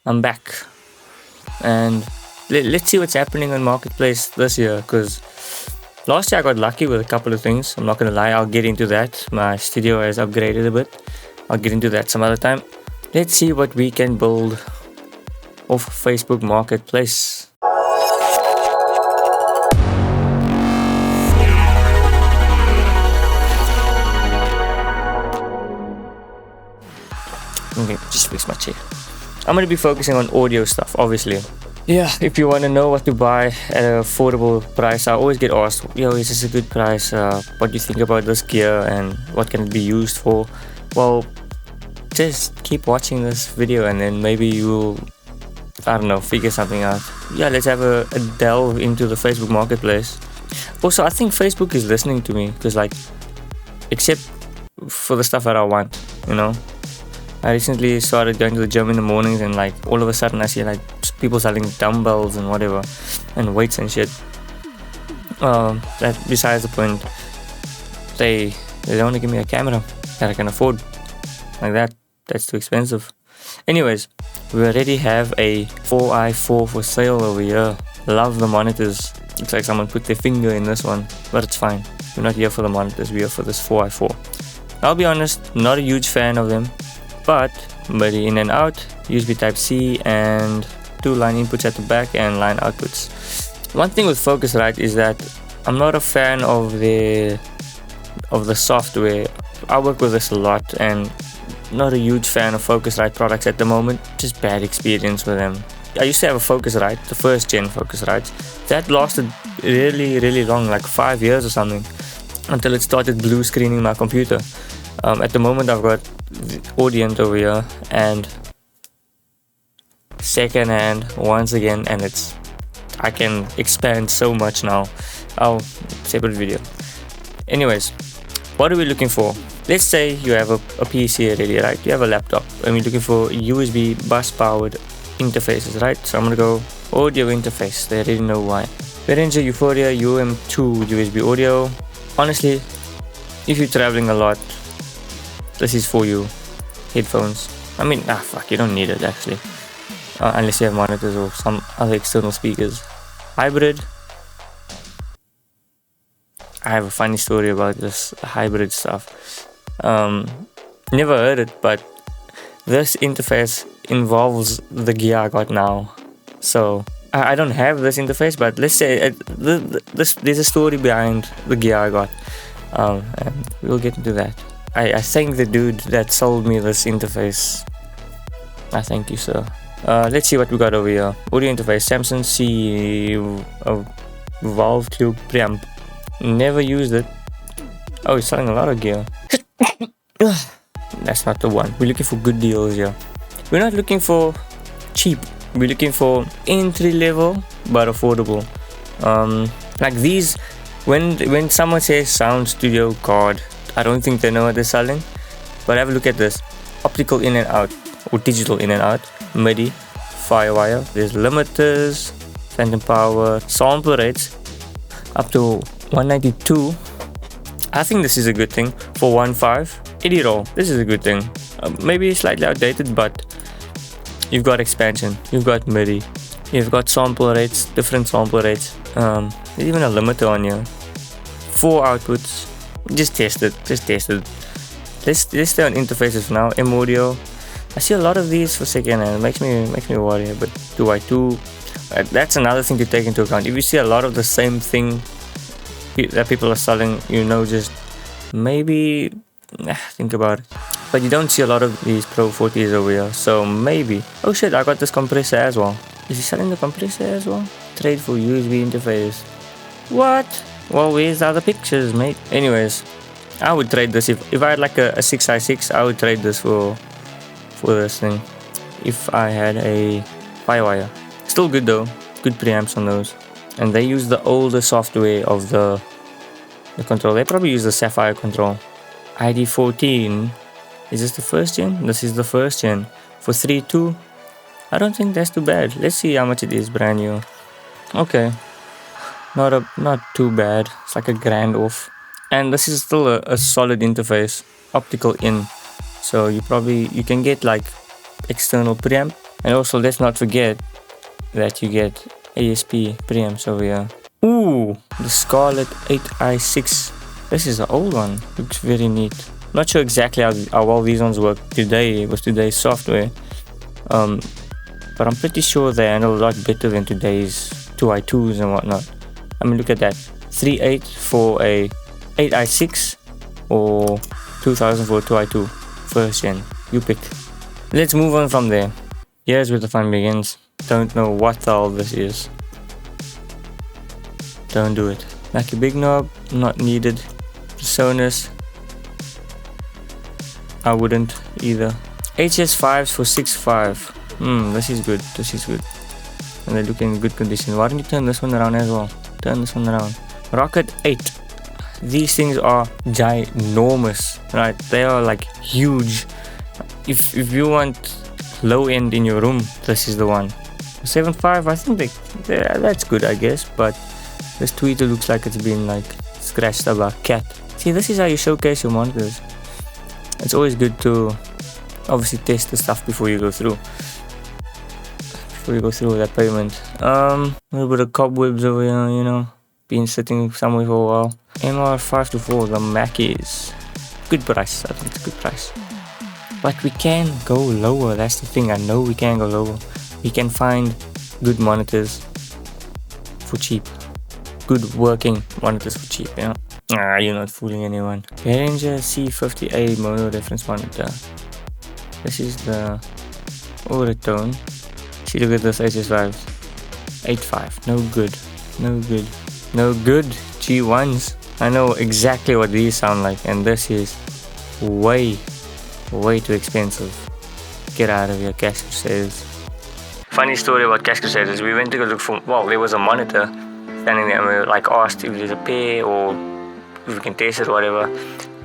I'm back, and let's see what's happening on Marketplace this year, because last year I got lucky with a couple of things. I'm not gonna lie, I'll get into that. My studio has upgraded a bit. I'll get into that some other time. Let's see what we can build off Facebook Marketplace. Okay, just fix my chair. I'm going to be focusing on audio stuff, obviously. Yeah, if you want to know what to buy at an affordable price, I always get asked, yo, is this a good price? What do you think about this gear and what can it be used for? Well, just keep watching this video and then maybe you'll, I don't know, figure something out. Yeah, let's have a delve into the Facebook Marketplace. Also, I think Facebook is listening to me because, like, except for the stuff that I want, you know? I recently started going to the gym in the mornings and like all of a sudden I see like people selling dumbbells and whatever and weights and shit. That besides the point. They don't want to give me a camera that I can afford. Like that's too expensive. Anyways, we already have a 4i4 for sale over here. Love the monitors. Looks like someone put their finger in this one, but it's fine. We're not here for the monitors, we're here for this 4i4. I'll be honest, not a huge fan of them. But MIDI in and out, USB Type-C, and 2 line inputs at the back and line outputs. One thing with Focusrite is that I'm not a fan of the software. I work with this a lot and not a huge fan of Focusrite products at the moment. Just bad experience with them. I used to have a Focusrite, the first gen Focusrite. That lasted really long, like 5 years or something, until it started blue screening my computer. At the moment I've got the Audient over here and second hand once again, and I can expand so much now. Oh, separate video. Anyways, what are we looking for? Let's say you have a PC already, right? You have a laptop and we're looking for USB bus powered interfaces, right? So I'm gonna go audio interface. They already know why. Behringer Euphoria UM2 USB audio. Honestly, if you're traveling a lot, this is for you. Headphones. I mean, fuck, you don't need it actually. Unless you have monitors or some other external speakers. Hybrid. I have a funny story about this hybrid stuff. Never heard it, but this interface involves the gear I got now. So, I don't have this interface, but let's say there's a story behind the gear I got. And we'll get into that. I thank the dude that sold me this interface. I thank you, sir. Let's see what we got over here. Audio interface, Samson C Valve Tube Preamp. Never used it. Oh, he's selling a lot of gear. That's not the one. We're looking for good deals here. We're not looking for cheap. We're looking for entry level but affordable. Like these, when someone says Sound Studio card, I don't think they know what they're selling, but have a look at this. Optical in and out, or digital in and out, MIDI, Firewire, there's limiters, phantom power, sample rates, up to 192. I think this is a good thing. For 1.5, MIDI roll, this is a good thing. Maybe slightly outdated, but you've got expansion, you've got MIDI, you've got sample rates, different sample rates. There's even a limiter on here. 4 outputs. Just test it. Let's stay on interfaces for now. M audio. I see a lot of these for second hand. It makes me worry. But 2i2. That's another thing to take into account. If you see a lot of the same thing that people are selling, you know, just maybe think about it. But you don't see a lot of these Pro 40s over here. So maybe. Oh shit! I got this compressor as well. Is he selling the compressor as well? Trade for USB interface. What? Well, where's the other pictures, mate? Anyways, I would trade this if I had like a 6i6. I would trade this for this thing if I had a Firewire. Still good though, good preamps on those. And they use the older software of the control. They probably use the Sapphire control. ID14. Is this the first gen? This is the first gen. For 3.2, I don't think that's too bad. Let's see how much it is brand new. Okay. Not too bad. It's like $1,000 off. And this is still a solid interface. Optical in. So you can get like external preamp And also, let's not forget that you get ASP preamps over here. Ooh, the Scarlett 8i6. This is an old one. Looks very neat. Not sure exactly how well these ones work today with today's software. But I'm pretty sure they handle a lot better than today's 2i2s and whatnot. I mean, look at that. 3.8 for a 8i6 or 2000 for a 2i2 first gen. You pick. Let's move on from there. Here's where the fun begins. Don't know what the hell this is. Don't do it. Like a big knob, not needed. Sonus, I wouldn't either. HS5s for 6.5. This is good. This is good. And they look in good condition. Why don't you turn this one around as well? Turn this one around. Rocket 8. These things are ginormous, right? They are like huge. If you want low end in your room, this is the one. 7.5, I think that's good, I guess. But this tweeter looks like it's been like scratched up by a cat. See, this is how you showcase your monitors. It's always good to obviously test the stuff before you go through. With that payment. A little bit of cobwebs over here, you know. Been sitting somewhere for a while. MR524, the Mackies. Good price, I think it's a good price. But we can go lower, that's the thing. I know we can go lower. We can find good monitors for cheap. Good working monitors for cheap, you know. You're not fooling anyone. Behringer C50A mono reference monitor. This is the Auratone. See, look at this HS5. 8.5. No good. No good. No good. G1s. I know exactly what these sound like, and this is way too expensive. Get out of here, Cash Crusaders. Funny story about Cash Crusaders. We went to go look for, there was a monitor standing there, and we were like asked if there's a pair or if we can test it or whatever.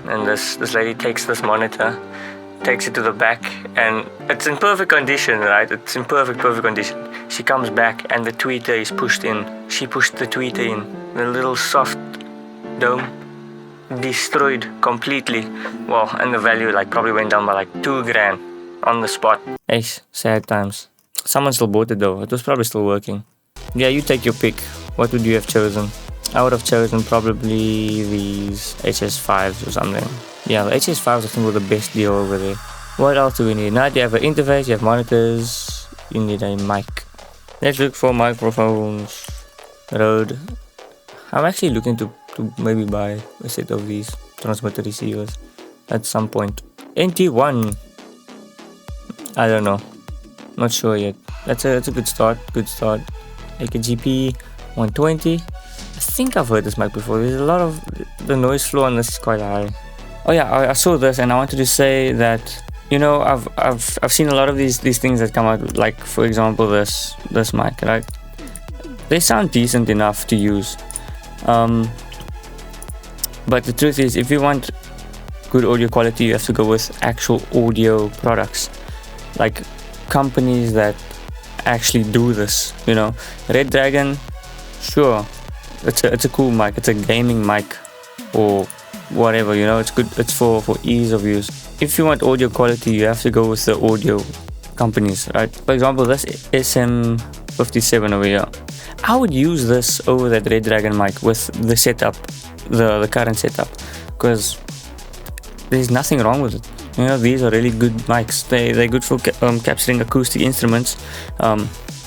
And this lady takes this monitor, takes it to the back, and it's in perfect condition, right? It's in perfect condition. She comes back and the tweeter is pushed in. She pushed the tweeter in. The little soft dome destroyed completely. And the value probably went down by like $2,000 on the spot. Eish, sad times. Someone still bought it though. It was probably still working. Yeah, you take your pick. What would you have chosen? I would have chosen probably these HS5s or something. Yeah, the HS5s I think were the best deal over there. What else do we need? Now you have an interface, you have monitors, you need a mic. Let's look for microphones. Rode. I'm actually looking to maybe buy a set of these transmitter receivers at some point. NT1. I don't know. Not sure yet. That's a good start. Like a GP 120. I think I've heard this mic before. There's a lot of the noise floor on this is quite high. Oh yeah, I saw this and I wanted to say that, you know, I've seen a lot of these things that come out, like for example this mic, right? They sound decent enough to use. But the truth is, if you want good audio quality, you have to go with actual audio products, like companies that actually do this. You know, Red Dragon, sure, it's a cool mic. It's a gaming mic or whatever. You know, it's good. It's for ease of use. If you want audio quality, you have to go with the audio companies, right? For example, this SM57 over here. I would use this over that Red Dragon mic with the setup, the current setup, because there's nothing wrong with it. You know, these are really good mics. They're good for capturing acoustic instruments. A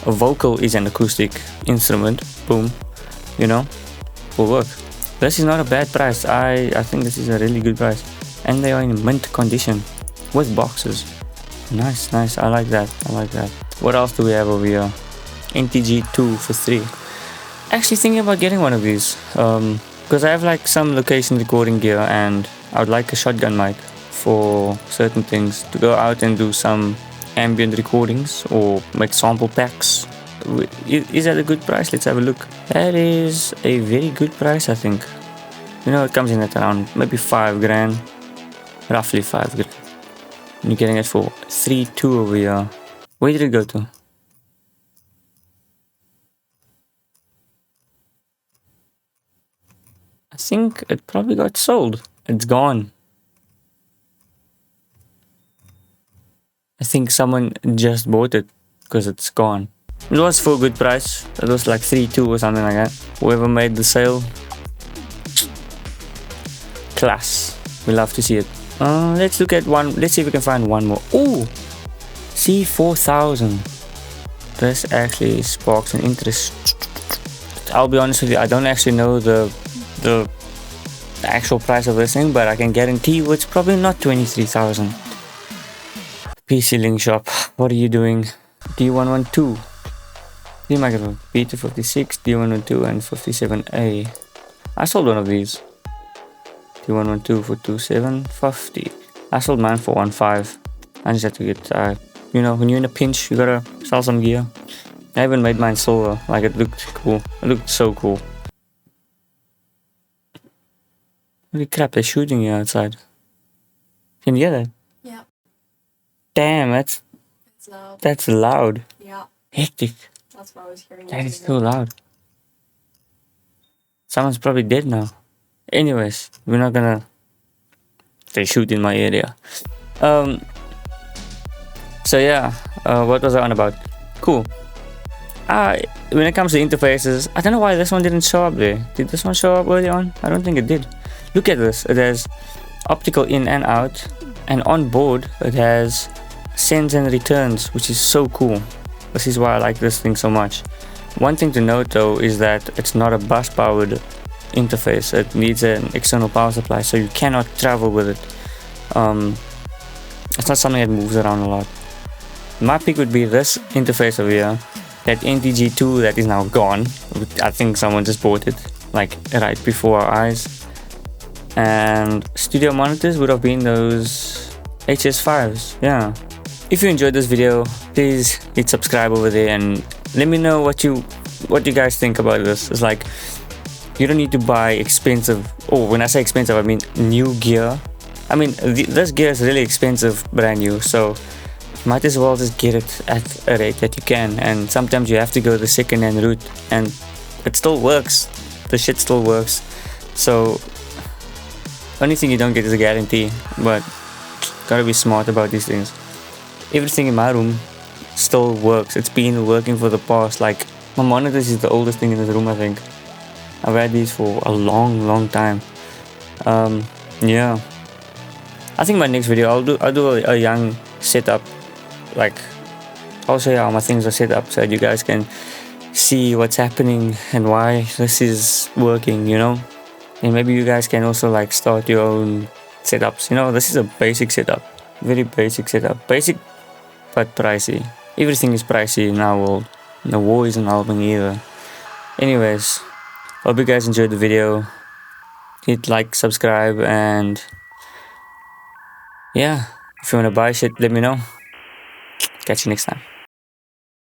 vocal is an acoustic instrument. Boom, you know, will work. This is not a bad price. I think this is a really good price, and they are in mint condition with boxes. Nice. I like that. What else do we have over here? NTG2 for 3. Actually thinking about getting one of these, because I have like some location recording gear and I would like a shotgun mic for certain things, to go out and do some ambient recordings or make sample packs. Is that a good price? Let's have a look. That is a very good price, I think. You know, it comes in at around maybe $5,000, roughly $5,000. And you're getting it for 3.2 over here. Where did it go to? I think it probably got sold. It's gone. I think someone just bought it because it's gone. It was for a good price. It was like 3.2 or something like that. Whoever made the sale, class. We love to see it. Let's look at one. Let's see if we can find one more. Ooh, C4000. This actually sparks an interest. I'll be honest with you, I don't actually know the actual price of this thing, but I can guarantee you it's probably not 23,000. PC Link Shop, what are you doing? D112, D-Microphone, B256, D112 and 57A. I sold one of these. D112 for 2750. I sold mine for 15. I just had to get, you know, when you're in a pinch, you gotta sell some gear. I even made mine silver, like it looked cool. It looked so cool. Holy crap, they're shooting you outside. Can you hear that? Yeah. Damn, It's loud. that's loud. Yeah. Hectic. That's what I was hearing. That is so loud. Someone's probably dead now. Anyways, we're not gonna. They shoot in my area. So yeah, what was I on about? Cool. When it comes to interfaces, I don't know why this one didn't show up there. Did this one show up early on? I don't think it did. Look at this. It has optical in and out, and on board it has sends and returns, which is so cool. This is why I like this thing so much. One thing to note though is that it's not a bus powered interface. It needs an external power supply, so you cannot travel with it. It's not something that moves around a lot. My pick would be this interface over here, that NTG2 that is now gone. I think someone just bought it like right before our eyes. And studio monitors would have been those HS5s. Yeah. If you enjoyed this video, please hit subscribe over there and let me know what you guys think about this. It's like, you don't need to buy expensive, oh, when I say expensive I mean new gear. I mean this gear is really expensive brand new, so might as well just get it at a rate that you can. And sometimes you have to go the second-hand route, and it still works. The shit still works. So only thing you don't get is a guarantee, but gotta be smart about these things. Everything in my room still works. It's been working for the past, like, my monitors is the oldest thing in this room, I think. I've had these for a long time. Yeah, I think my next video I'll do a young setup. Like, I'll show you how my things are set up so that you guys can see what's happening and why this is working, you know. And maybe you guys can also like start your own setups. You know, this is a basic setup, very basic setup, basic but pricey. Everything is pricey in our world. The war isn't helping either. Anyways, hope you guys enjoyed the video. Hit like, subscribe, and yeah, if you want to buy shit, let me know. Catch you next time.